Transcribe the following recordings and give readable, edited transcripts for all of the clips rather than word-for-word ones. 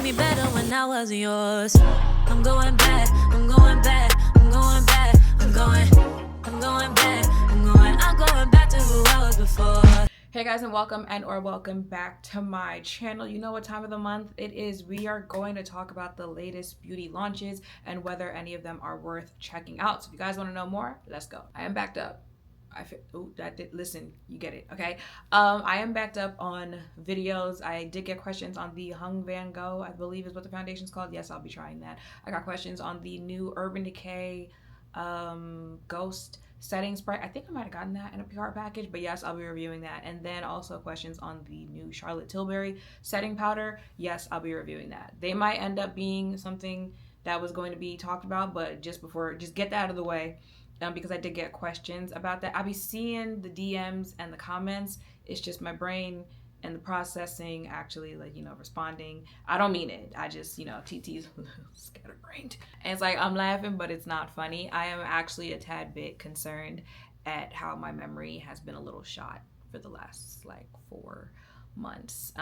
me better when I wasn't yours. I'm going back, I'm going back, I'm going back, I'm going back, I'm going back to who I was before. Hey guys, and welcome back to my channel. You know what time of the month it is. We are going to talk about the latest beauty launches and whether any of them are worth checking out. So if you guys want to know more, let's go. I am backed up. Listen, you get it, okay? I am backed up on videos. I did get questions on the Hung Van Gogh, I believe is what the foundation's called. Yes, I'll be trying that. I got questions on the new Urban Decay Ghost setting spray. I think I might have gotten that in a PR package, but yes, I'll be reviewing that. And then also questions on the new Charlotte Tilbury setting powder. Yes, I'll be reviewing that. They might end up being something that was going to be talked about, but just get that out of the way. Because I did get questions about that. I'll be seeing the DMs and the comments. It's just my brain and the processing actually, like, you know, responding. I don't mean it. I just, you know, TT's scatterbrained. And it's like, I'm laughing, but it's not funny. I am actually a tad bit concerned at how my memory has been a little shot for the last, like, 4 months.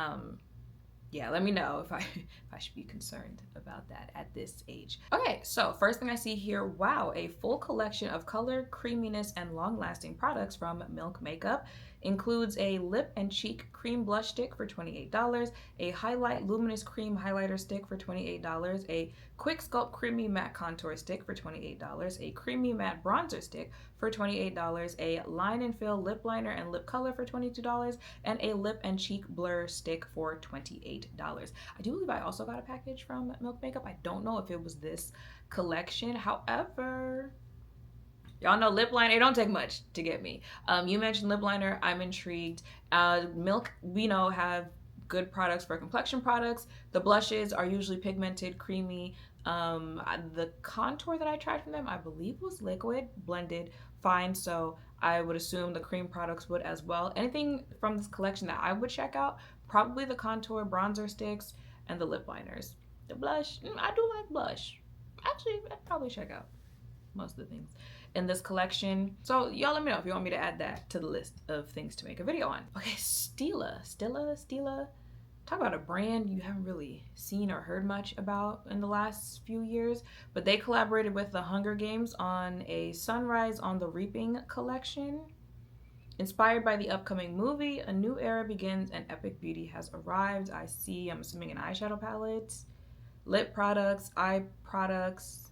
Yeah, let me know if I should be concerned about that at this age. Okay, so first thing I see here, wow, a full collection of color, creaminess, and long-lasting products from Milk Makeup. Includes a lip and cheek cream blush stick for $28, a highlight luminous cream highlighter stick for $28, a quick sculpt creamy matte contour stick for $28, a creamy matte bronzer stick for $28, a line and fill lip liner and lip color for $22, and a lip and cheek blur stick for $28. I do believe I also got a package from Milk Makeup. I don't know if it was this collection. However, y'all know lip liner, it don't take much to get me. You mentioned lip liner, I'm intrigued. Milk, we know, have good products for complexion products. The blushes are usually pigmented, creamy. The contour that I tried from them, I believe was liquid, blended, fine. So I would assume the cream products would as well. Anything from this collection that I would check out, probably the contour bronzer sticks and the lip liners. The blush, I do like blush. Actually, I'd probably check out most of the things in this collection. So y'all let me know if you want me to add that to the list of things to make a video on. Okay, Stila. Talk about a brand you haven't really seen or heard much about in the last few years, but they collaborated with the Hunger Games on a Sunrise on the Reaping collection. Inspired by the upcoming movie, a new era begins and epic beauty has arrived. I'm assuming an eyeshadow palette, lip products, eye products.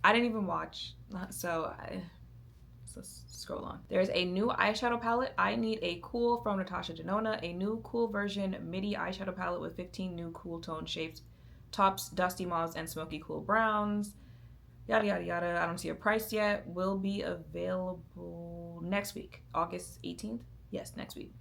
I didn't even watch, so let's scroll on. There's a new eyeshadow palette, I Need a Cool, from Natasha Denona, a new cool version midi eyeshadow palette with 15 new cool tone shapes, tops, dusty mauves, and smoky cool browns. Yada, yada, yada. I don't see a price yet. Will be available next week, August 18th. Yes, next week.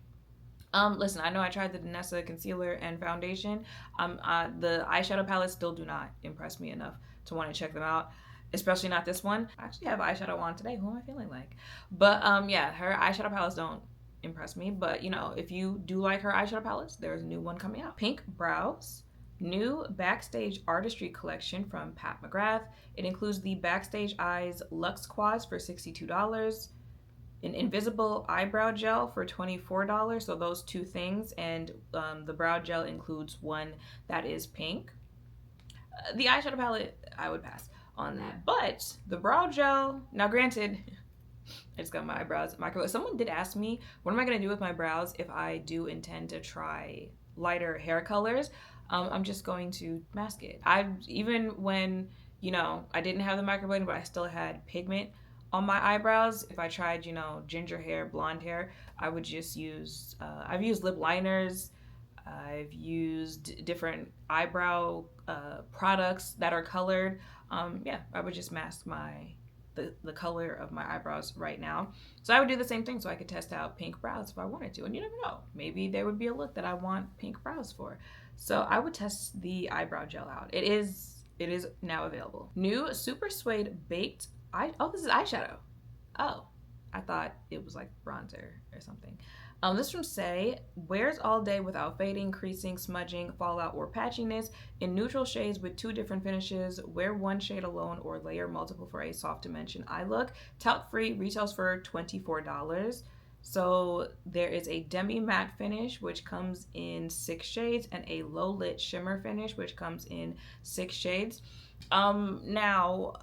Listen, I know I tried the Danessa concealer and foundation. The eyeshadow palettes still do not impress me enough to want to check them out. Especially not this one. I actually have eyeshadow on today. Who am I feeling like? But yeah, her eyeshadow palettes don't impress me. But you know, if you do like her eyeshadow palettes, there's a new one coming out. Pink brows. New Backstage Artistry collection from Pat McGrath. It includes the Backstage Eyes Luxe Quads for $62, an invisible eyebrow gel for $24, so those two things, and the brow gel includes one that is pink. The eyeshadow palette, I would pass on that, but the brow gel, now granted, I just got my eyebrows micro. Someone did ask me, what am I going to do with my brows if I do intend to try lighter hair colors? I'm just going to mask it. Even when, you know, I didn't have the microblading, but I still had pigment on my eyebrows. If I tried, you know, ginger hair, blonde hair, I would just use, I've used lip liners. I've used different eyebrow products that are colored. Yeah, I would just mask the color of my eyebrows right now. So I would do the same thing so I could test out pink brows if I wanted to. And you never know, maybe there would be a look that I want pink brows for. So I would test the eyebrow gel out. It is now available. New SuperSuede baked this is eyeshadow. Oh, I thought it was like bronzer or something. This is from Saie. Wears all day without fading, creasing, smudging, fallout, or patchiness. In neutral shades with 2 different finishes. Wear one shade alone or layer multiple for a soft dimension eye look. Tout free, retails for $24. So there is a demi matte finish, which comes in 6 shades, and a low lit shimmer finish, which comes in 6 shades. Now,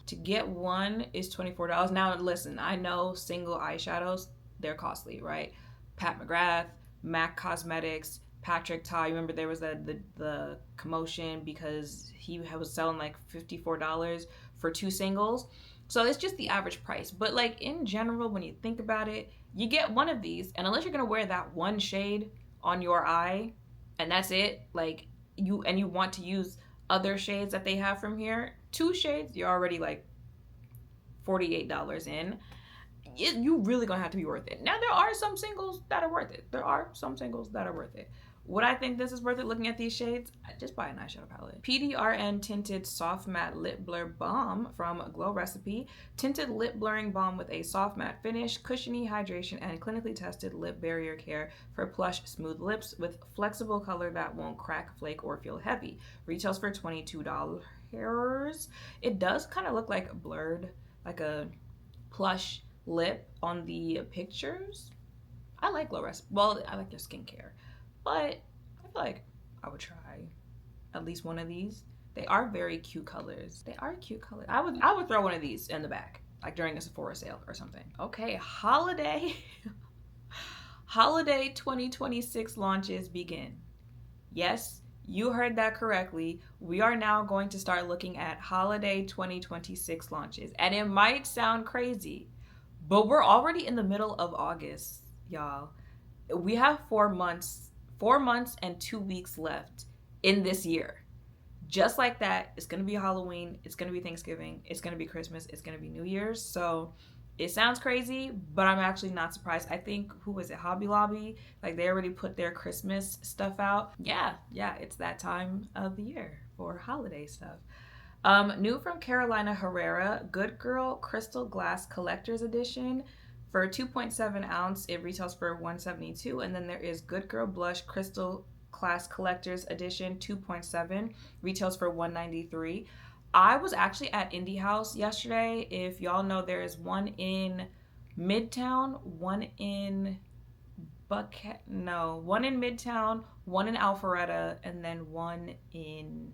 to get one is $24. Now, listen, I know single eyeshadows, they're costly, right? Pat McGrath, MAC Cosmetics, Patrick Ta. You remember there was the commotion because he was selling like $54 for 2 singles. So it's just the average price. But like in general, when you think about it, you get one of these, and unless you're gonna wear that one shade on your eye, and that's it, like you want to use other shades that they have from here, 2 shades, you're already like $48 in. You really gonna have to be worth it. Now there are some singles that are worth it. Would I think this is worth it looking at these shades? Just buy an eyeshadow palette. PDRN Tinted Soft Matte Lip Blur Balm from Glow Recipe. Tinted lip blurring balm with a soft matte finish, cushiony hydration, and clinically tested lip barrier care for plush, smooth lips with flexible color that won't crack, flake, or feel heavy. Retails for $22. It does kind of look like blurred, like a plush lip on the pictures. I like Glow Recipe. Well, I like their skincare. But I feel like I would try at least one of these. They are very cute colors. I would throw one of these in the back, like during a Sephora sale or something. Okay, holiday 2026 launches begin. Yes, you heard that correctly. We are now going to start looking at holiday 2026 launches. And it might sound crazy, but we're already in the middle of August, y'all. We have 4 months and 2 weeks left in this year. Just like that, it's gonna be Halloween, it's gonna be Thanksgiving, it's gonna be Christmas, it's gonna be New Year's. So it sounds crazy, but I'm actually not surprised. I think, who was it, Hobby Lobby? Like they already put their Christmas stuff out. Yeah, it's that time of the year for holiday stuff. New from Carolina Herrera, Good Girl Crystal Glass Collector's Edition. For 2.7 ounce, it retails for $172. And then there is Good Girl Blush Crystal Class Collector's Edition 2.7, retails for $193. I was actually at Indie House yesterday. If y'all know, there is one in Midtown, one in Midtown, one in Alpharetta, and then one in,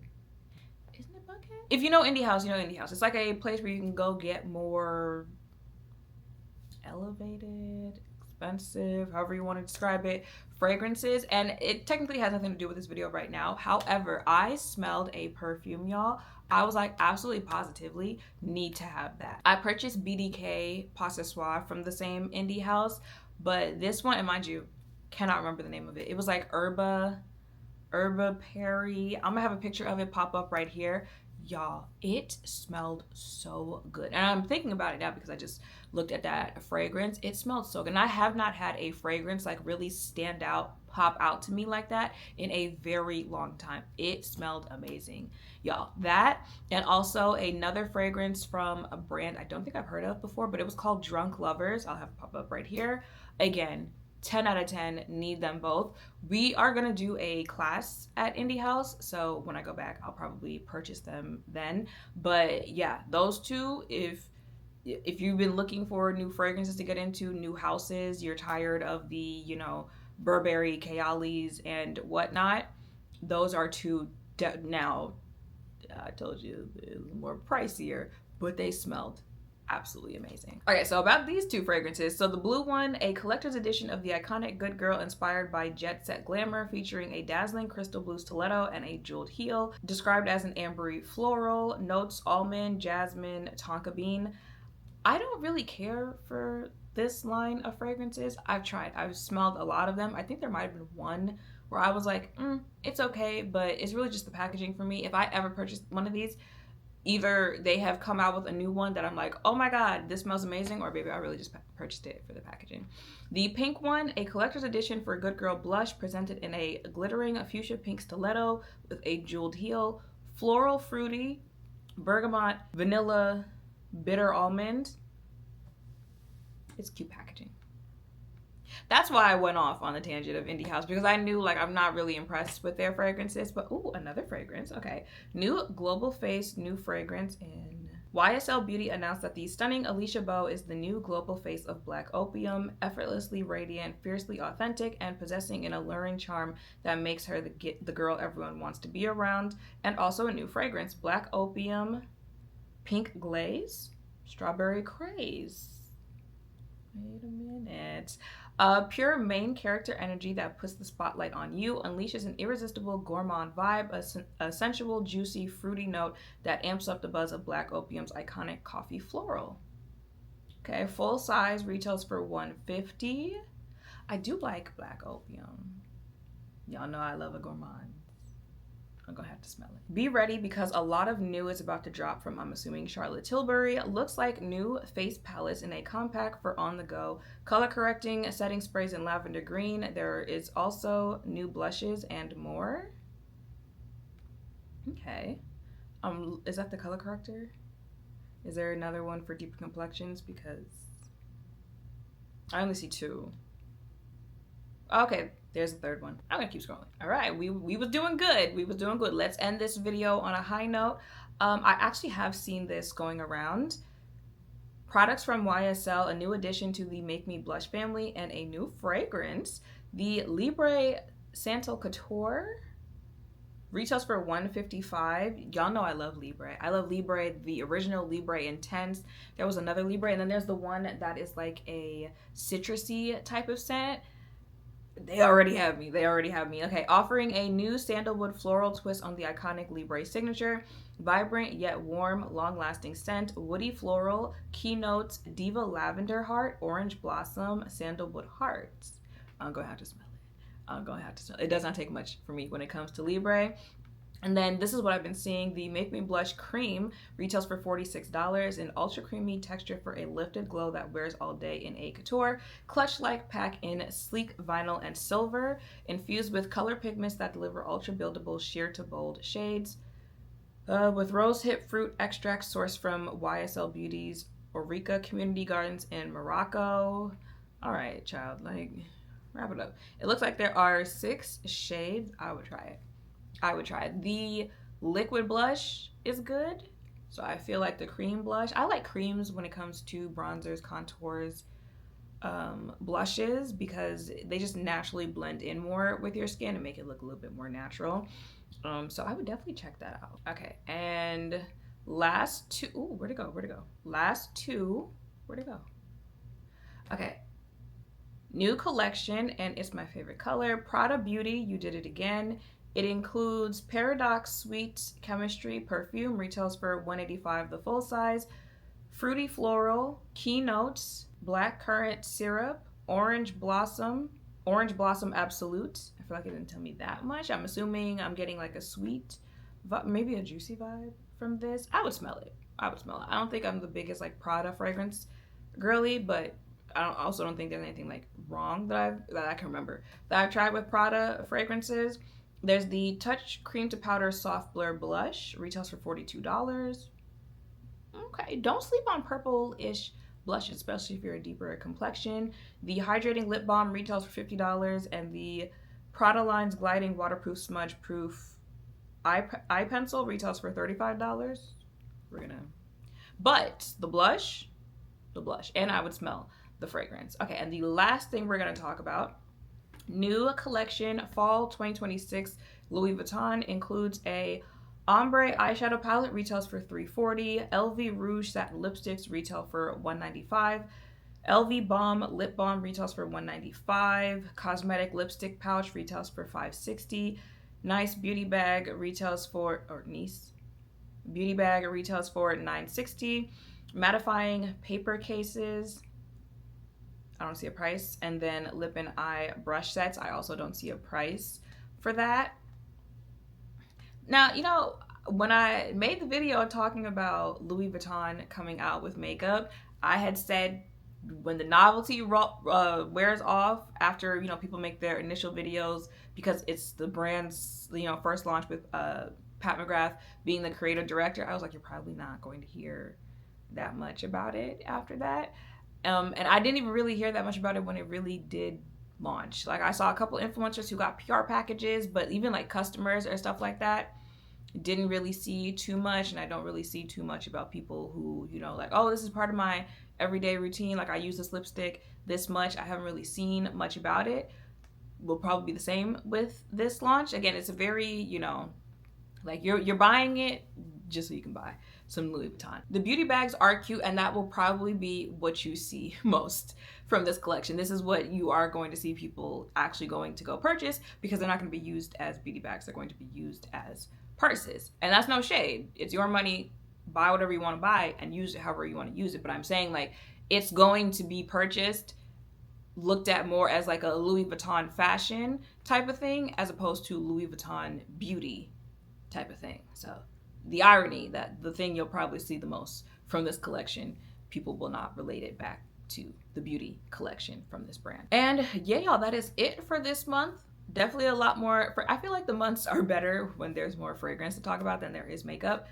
isn't it Buckhead? If you know Indie House, you know Indie House. It's like a place where you can go get more elevated, expensive, however you want to describe it, fragrances. And it technically has nothing to do with this video right now. However, I smelled a perfume, y'all. I was like, absolutely positively need to have that. I purchased BDK Possessoir from the same Indie House, but this one, and mind you, cannot remember the name of it. It was like Erba Perry. I'm gonna have a picture of it pop up right here. Y'all, it smelled so good. And I'm thinking about it now because I just looked at that fragrance. It smelled so good. And I have not had a fragrance like really stand out, pop out to me like that in a very long time. It smelled amazing, y'all. That, and also another fragrance from a brand I don't think I've heard of before, but it was called Drunk Lovers. I'll have it pop up right here. Again, 10 out of 10, need them both. We are gonna do a class at Indie House, so when I go back, I'll probably purchase them then. But yeah, those two, if you've been looking for new fragrances to get into, new houses, you're tired of the, you know, Burberry, Kayali's, and whatnot, those are two. Now, I told you it was more pricier, but they smelled absolutely amazing. Okay, so about these two fragrances. So the blue one, a collector's edition of the iconic Good Girl inspired by Jet Set Glamour, featuring a dazzling crystal blue stiletto and a jeweled heel, described as an ambery floral, notes almond, jasmine, tonka bean. I don't really care for this line of fragrances. I've smelled a lot of them. I think there might have been one where I was like, it's okay, but it's really just the packaging for me. If I ever purchase one of these, either they have come out with a new one that I'm like, oh my God, this smells amazing, or maybe I really just purchased it for the packaging. The pink one, a collector's edition for Good Girl Blush, presented in a glittering fuchsia pink stiletto with a jeweled heel, floral fruity, bergamot, vanilla, bitter almond. It's cute packaging. That's why I went off on the tangent of Indie House, because I knew, like, I'm not really impressed with their fragrances. But ooh, another fragrance. Okay, new Global Face new fragrance in YSL Beauty announced that the stunning Alicia Bow is the new global face of Black Opium, effortlessly radiant, fiercely authentic, and possessing an alluring charm that makes her the girl everyone wants to be around. And also a new fragrance, Black Opium Pink Glaze, Strawberry Craze. Wait a minute. Pure main character energy that puts the spotlight on you, unleashes an irresistible gourmand vibe, a sensual, juicy, fruity note that amps up the buzz of Black Opium's iconic coffee floral. Okay, full size retails for $150. I do like Black Opium. Y'all know I love a gourmand. I'm gonna have to smell it. Be ready because a lot of new is about to drop from, I'm assuming, Charlotte Tilbury. Looks like new face palettes in a compact for on the go. Color correcting setting sprays in lavender green. There is also new blushes and more. Okay. Is that the color corrector? Is there another one for deeper complexions? Because I only see two. Okay, there's the third one. I'm gonna keep scrolling. All right, we was doing good. We was doing good. Let's end this video on a high note. I actually have seen this going around. Products from YSL, a new addition to the Make Me Blush family, and a new fragrance. The Libre Santal Couture retails for $155. Y'all know I love Libre. I love Libre, the original Libre Intense. There was another Libre, and then there's the one that is like a citrusy type of scent. They already have me. They already have me. Okay, offering a new sandalwood floral twist on the iconic Libre signature. Vibrant yet warm, long-lasting scent. Woody floral, keynotes, Diva Lavender Heart, Orange Blossom, Sandalwood Hearts. I'm going to have to smell it. I'm going to have to smell it. It does not take much for me when it comes to Libre. And then this is what I've been seeing. The Make Me Blush Cream retails for $46. An ultra creamy texture for a lifted glow that wears all day in a couture. Clutch-like pack in sleek vinyl and silver. Infused with color pigments that deliver ultra buildable sheer to bold shades. With rose hip fruit extract sourced from YSL Beauty's Orica Community Gardens in Morocco. All right, child, like, wrap it up. It looks like there are 6 shades. I would try it. I would try it. The liquid blush is good. So I feel like the cream blush. I like creams when it comes to bronzers, contours, blushes, because they just naturally blend in more with your skin and make it look a little bit more natural. So I would definitely check that out. Okay, and last two. Ooh, where'd it go? Where'd it go? Last two. Where'd it go? Okay. New collection, and it's my favorite color. Prada Beauty, You Did It Again. It includes Paradoxe Sweet Chemistry Perfume, retails for $185 the full size. Fruity Floral, Keynotes, Blackcurrant Syrup, Orange Blossom Absolute. I feel like it didn't tell me that much. I'm assuming I'm getting like a sweet, maybe a juicy vibe from this. I would smell it. I would smell it. I don't think I'm the biggest like Prada fragrance girly, but I also don't think there's anything like wrong that I can remember that I've tried with Prada fragrances. There's the Touch Cream to Powder Soft Blur Blush, retails for $42. Okay, don't sleep on purple-ish blushes, especially if you're a deeper complexion. The Hydrating Lip Balm retails for $50, and the Prada Line's Gliding Waterproof Smudge Proof Eye Pencil retails for $35. But the blush, and I would smell the fragrance. Okay, and the last thing we're gonna talk about, new collection, fall 2026, Louis Vuitton, includes a ombre eyeshadow palette, retails for $340. LV Rouge Satin Lipsticks retail for $195. LV Balm Lip Balm retails for $195. Cosmetic Lipstick Pouch retails for $560. Nice Beauty Bag retails for, Beauty Bag retails for $960. Mattifying Paper Cases, I don't see a price. And then lip and eye brush sets, I also don't see a price for that. Now, you know, when I made the video talking about Louis Vuitton coming out with makeup, I had said when the novelty wears off after, you know, people make their initial videos, because it's the brand's, you know, first launch with Pat McGrath being the creative director, I was like, you're probably not going to hear that much about it after that. And I didn't even really hear that much about it when it really did launch. Like, I saw a couple influencers who got PR packages, but even like customers or stuff like that, didn't really see too much, and I don't really see too much about people who, you know, like, oh, this is part of my everyday routine. Like, I use this lipstick this much. I haven't really seen much about it. Will probably be the same with this launch. Again, it's a very, you know, like you're buying it just so you can buy some Louis Vuitton. The beauty bags are cute, and that will probably be what you see most from this collection. This is what you are going to see people actually going to go purchase, because they're not going to be used as beauty bags. They're going to be used as purses. And that's no shade. It's your money. Buy whatever you want to buy and use it however you want to use it. But I'm saying, like, it's going to be purchased, looked at more as like a Louis Vuitton fashion type of thing, as opposed to Louis Vuitton beauty type of thing. So the irony that the thing you'll probably see the most from this collection, people will not relate it back to the beauty collection from this brand. And yeah, y'all, that is it for this month. Definitely a lot more. I feel like the months are better when there's more fragrance to talk about than there is makeup.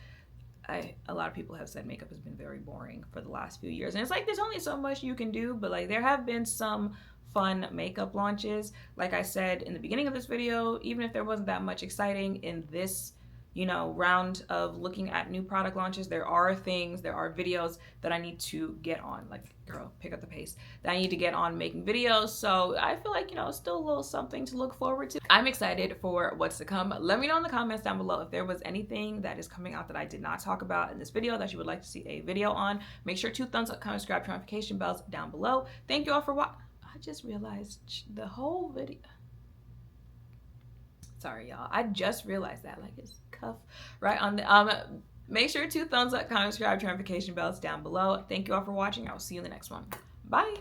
A lot of people have said makeup has been very boring for the last few years, and it's like there's only so much you can do, but like there have been some fun makeup launches. Like I said in the beginning of this video, even if there wasn't that much exciting in this, you know, round of looking at new product launches, there are videos that I need to get on. Like, girl, pick up the pace. That I need to get on making videos. So I feel like, you know, still a little something to look forward to. I'm excited for what's to come. Let me know in the comments down below if there was anything that is coming out that I did not talk about in this video that you would like to see a video on. Make sure to thumbs up, comment, subscribe, turn notification bells down below. Thank you all for watching. I just realized the whole video. Sorry, y'all. I just realized that, like, it's cuff right on the make sure to thumbs up, comment, subscribe, turn notification bells down below. Thank you all for watching. I will see you in the next one. Bye.